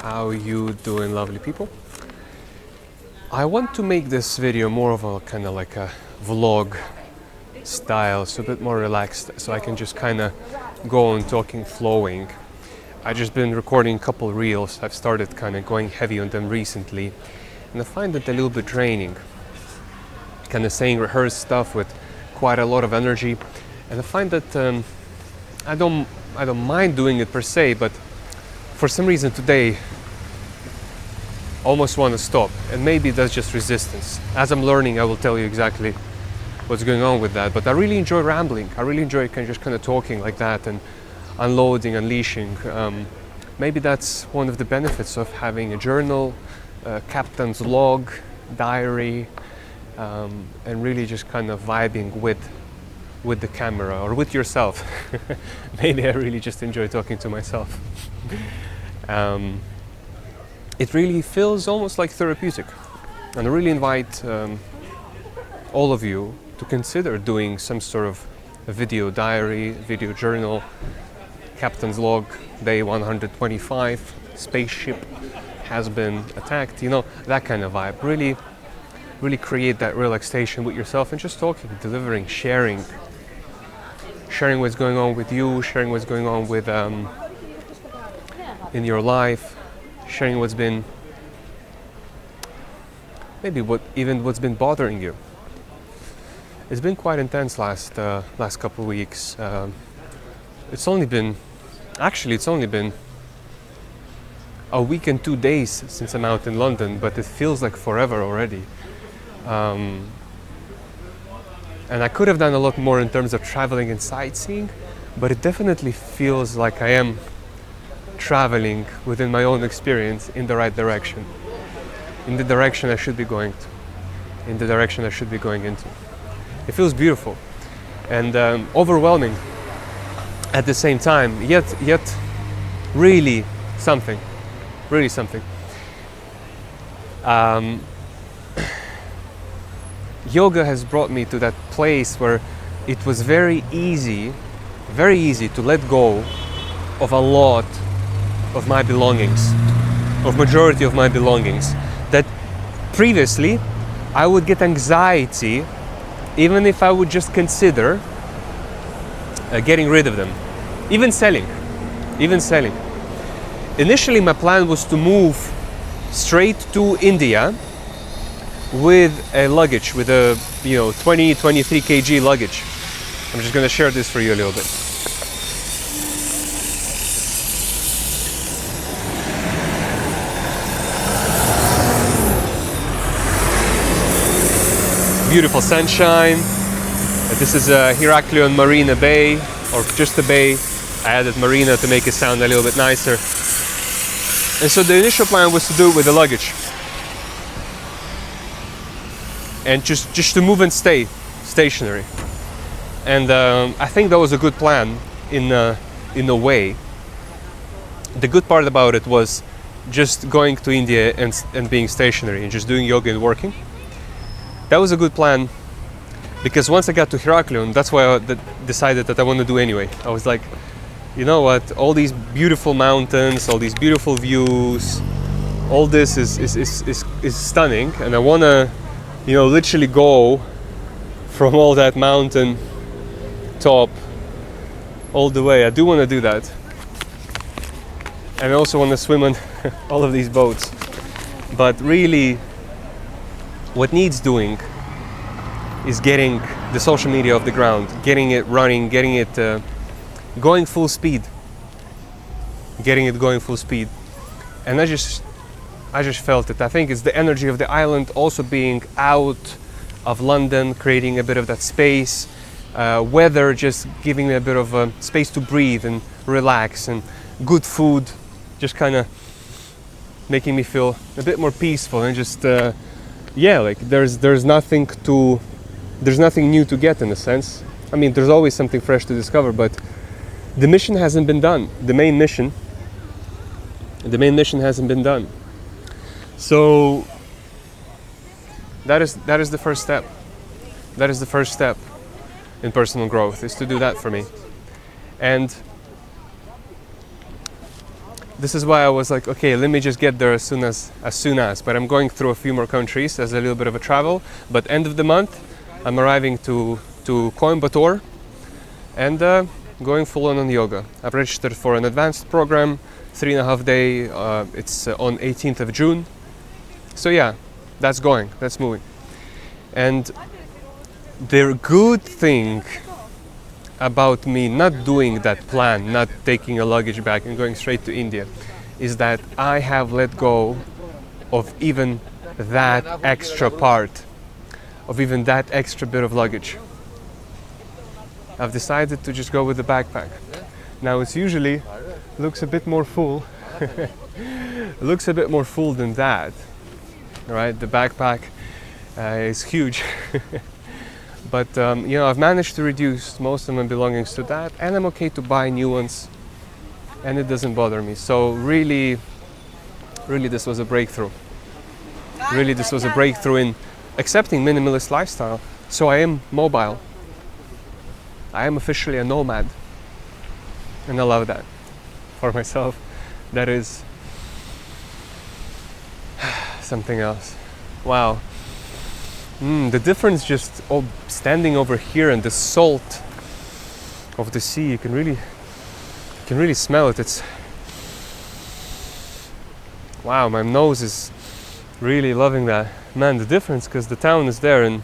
How you doing, lovely people? I want to make this video more of a kind of like a vlog style, so a bit more relaxed, so I can just kind of go on talking, flowing. I just been recording a couple reels. I've started kind of going heavy on them recently, and I find it a little bit draining. Kind of saying rehearsed stuff with quite a lot of energy, and I find that I don't mind doing it per se, but for some reason today almost want to stop, and maybe that's just resistance. As I'm learning, I will tell you exactly what's going on with that, but I really enjoy rambling. I really enjoy just kind of talking like that and unloading, unleashing. Maybe that's one of the benefits of having a journal, captain's log, diary, and really just kind of vibing with the camera or with yourself. Maybe I really just enjoy talking to myself. It really feels almost like therapeutic, and I really invite all of you to consider doing some sort of a video diary, video journal, captain's log, day 125, spaceship has been attacked, you know, that kind of vibe. Really create that relaxation with yourself and just talking, delivering, sharing what's going on with you, sharing what's going on with in your life, sharing what's been maybe what's been bothering you. It's been quite intense last couple of weeks. It's only been a week and 2 days since I'm out in London, but it feels like forever already. And I could have done a lot more in terms of traveling and sightseeing, but it definitely feels like I am traveling within my own experience in the right direction, in the direction I should be going to, in the direction I should be going into. It feels beautiful and overwhelming at the same time, yet really something. Yoga has brought me to that place where it was very easy to let go of a lot of my belongings, of majority of my belongings, that previously I would get anxiety even if I would just consider getting rid of them, even selling. Initially my plan was to move straight to India with a luggage, with a 23 kg luggage. I'm just going to share this for you a little bit. Beautiful sunshine. This is Heraklion Marina Bay, or just a bay. I added Marina to make it sound a little bit nicer. And so the initial plan was to do it with the luggage, and just to move and stay stationary. And I think that was a good plan in a way. The good part about it was just going to India and being stationary and just doing yoga and working. That was a good plan, because once I got to Heraklion, that's why I decided that I want to do anyway. I was like, you know what, all these beautiful mountains, all these beautiful views, all this is stunning, and I want to literally go from all that mountain top all the way. I do want to do that, and I also want to swim on all of these boats. But really, what needs doing is getting the social media off the ground, getting it running, getting it going full speed, and I just felt it. I think it's the energy of the island, also being out of London, creating a bit of that space, weather just giving me a bit of space to breathe and relax, and good food just kind of making me feel a bit more peaceful, and just like there's nothing new to get, in a sense. I mean, there's always something fresh to discover, but the mission hasn't been done. The main mission hasn't been done. So that is the first step. That is the first step in personal growth, is to do that for me. And this is why I was like, okay, let me just get there as soon as. But I'm going through a few more countries as a little bit of a travel. But end of the month, I'm arriving to Coimbatore and going full on yoga. I've registered for an advanced program, 3.5 day. It's on 18th of June. So yeah, that's moving. And the good thing about me not doing that plan, not taking a luggage bag and going straight to India, is that I have let go of even that extra part, of even that extra bit of luggage. I've decided to just go with the backpack. Now it's usually looks a bit more full. Looks a bit more full than that. Right, the backpack is huge. But you know, I've managed to reduce most of my belongings to that, and I'm okay to buy new ones, and it doesn't bother me. So really, this was a breakthrough. Really, this was a breakthrough in accepting minimalist lifestyle. So I am mobile. I am officially a nomad, and I love that for myself. That is something else. Wow. The difference just standing over here and the salt of the sea, you can really smell it. It's wow, my nose is really loving that. Man, the difference, because the town is there, and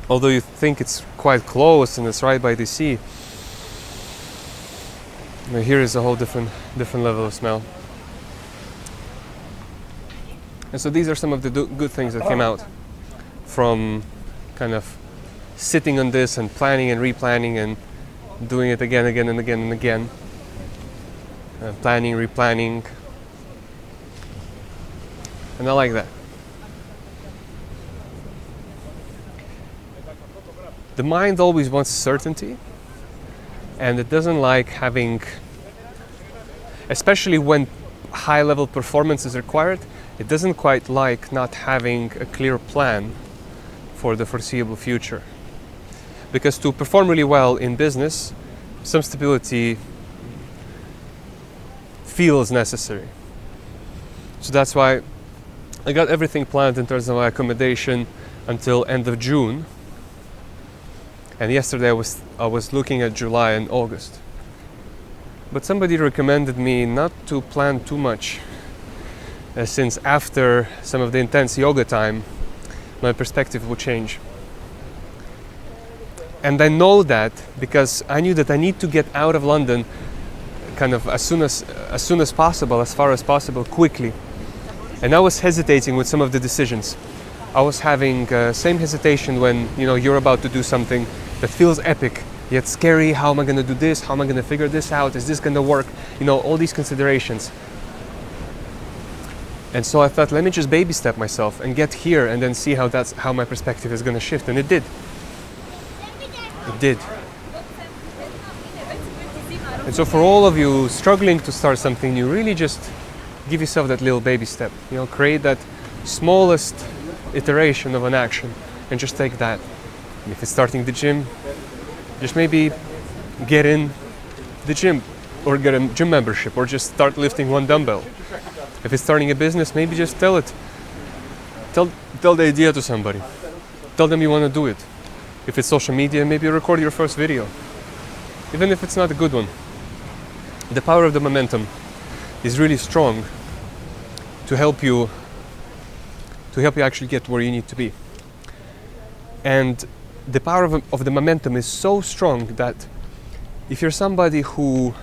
although you think it's quite close and it's right by the sea, here is a whole different level of smell. And so these are some of the good things that came out from kind of sitting on this and planning and replanning and doing it again and again. Planning, replanning. And I like that. The mind always wants certainty, and it doesn't like having, especially when high level performance is required, it doesn't quite like not having a clear plan for the foreseeable future. Because to perform really well in business, some stability feels necessary. So that's why I got everything planned in terms of my accommodation until end of June. And yesterday I was looking at July and August. But somebody recommended me not to plan too much, since after some of the intense yoga time, my perspective will change. And I know that because I knew that I need to get out of London kind of as soon as possible, as far as possible, quickly. And I was hesitating with some of the decisions. I was having same hesitation when you're about to do something that feels epic yet scary. How am I going to do this? How am I going to figure this out? Is this going to work? All these considerations. And so I thought, let me just baby step myself and get here and then see how my perspective is going to shift. And it did. It did. And so for all of you struggling to start something new, really just give yourself that little baby step. Create that smallest iteration of an action and just take that. And if it's starting the gym, just maybe get in the gym or get a gym membership or just start lifting one dumbbell. If it's starting a business, maybe just tell it. Tell the idea to somebody. Tell them you want to do it. If it's social media, maybe record your first video. Even if it's not a good one. The power of the momentum is really strong to help you actually get where you need to be. And the power of the momentum is so strong that if you're somebody who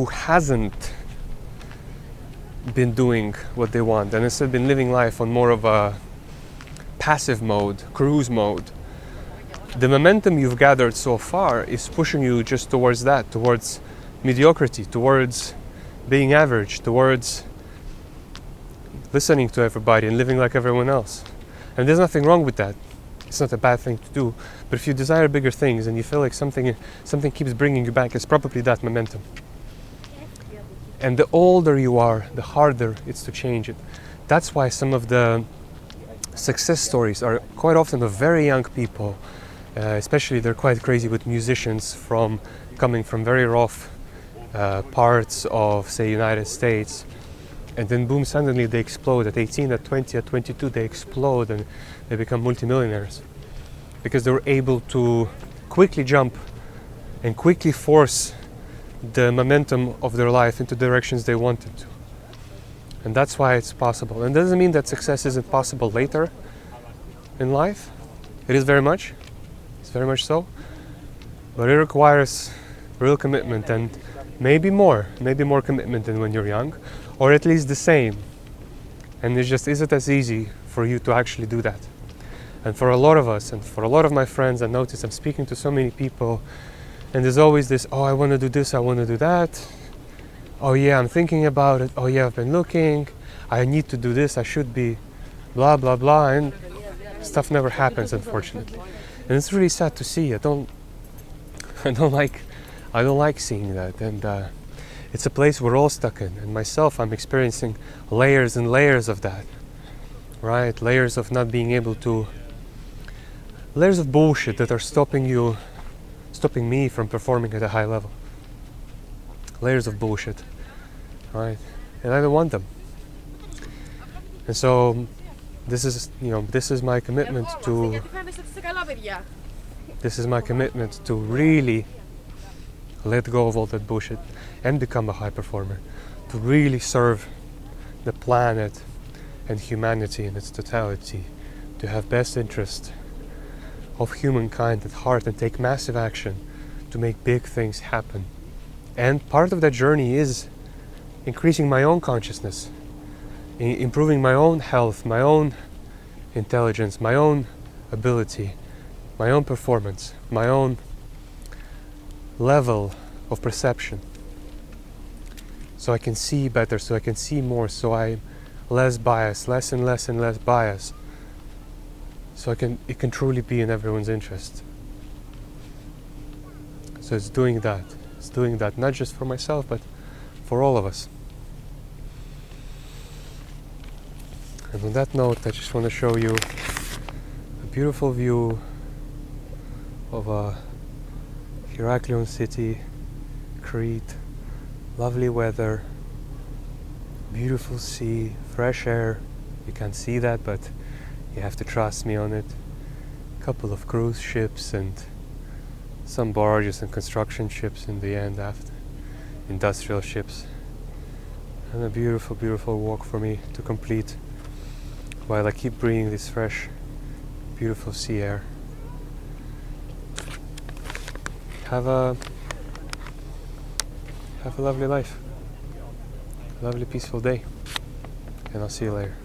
hasn't been doing what they want and instead been living life on more of a passive mode, cruise mode, the momentum you've gathered so far is pushing you just towards that, towards mediocrity, towards being average, towards listening to everybody and living like everyone else. And there's nothing wrong with that. It's not a bad thing to do. But if you desire bigger things and you feel like something keeps bringing you back, it's probably that momentum. And the older you are, the harder it's to change it. That's why some of the success stories are quite often of very young people. Especially they're quite crazy with musicians from coming from very rough parts of, say, United States, and then boom, suddenly they explode at 18, at 20, at 22, they explode and they become multimillionaires because they were able to quickly jump and quickly force the momentum of their life into directions they wanted to. And that's why it's possible. And it doesn't mean that success isn't possible later in life. It is very much. It's very much so. But it requires real commitment, and maybe more commitment than when you're young, or at least the same. And it just isn't as easy for you to actually do that. And for a lot of us, and for a lot of my friends, I notice I'm speaking to so many people, and there's always this, oh, I want to do this, I want to do that. Oh yeah, I'm thinking about it. Oh yeah, I've been looking. I need to do this, I should be blah, blah, blah. And stuff never happens, unfortunately. And it's really sad to see. I don't like seeing that. And it's a place we're all stuck in. And myself, I'm experiencing layers and layers of that. Right? Layers of not being able to, layers of bullshit that are stopping me from performing at a high level. Layers of bullshit. Right? And I don't want them. And so this is my commitment to really let go of all that bullshit and become a high performer, to really serve the planet and humanity in its totality, to have best interest of humankind at heart and take massive action to make big things happen. And part of that journey is increasing my own consciousness, improving my own health, my own intelligence, my own ability, my own performance, my own level of perception, so I can see better, so I can see more, so I'm less biased, less and less biased, so it can truly be in everyone's interest. So it's doing that not just for myself, but for all of us. And on that note, I just want to show you a beautiful view of Heraklion city, Crete, lovely weather, beautiful sea, fresh air. You can't see that, but you have to trust me on it. A couple of cruise ships and some barges and construction ships in the end after, industrial ships. And a beautiful, beautiful walk for me to complete while I keep breathing this fresh, beautiful sea air. Have a lovely life, a lovely peaceful day, and I'll see you later.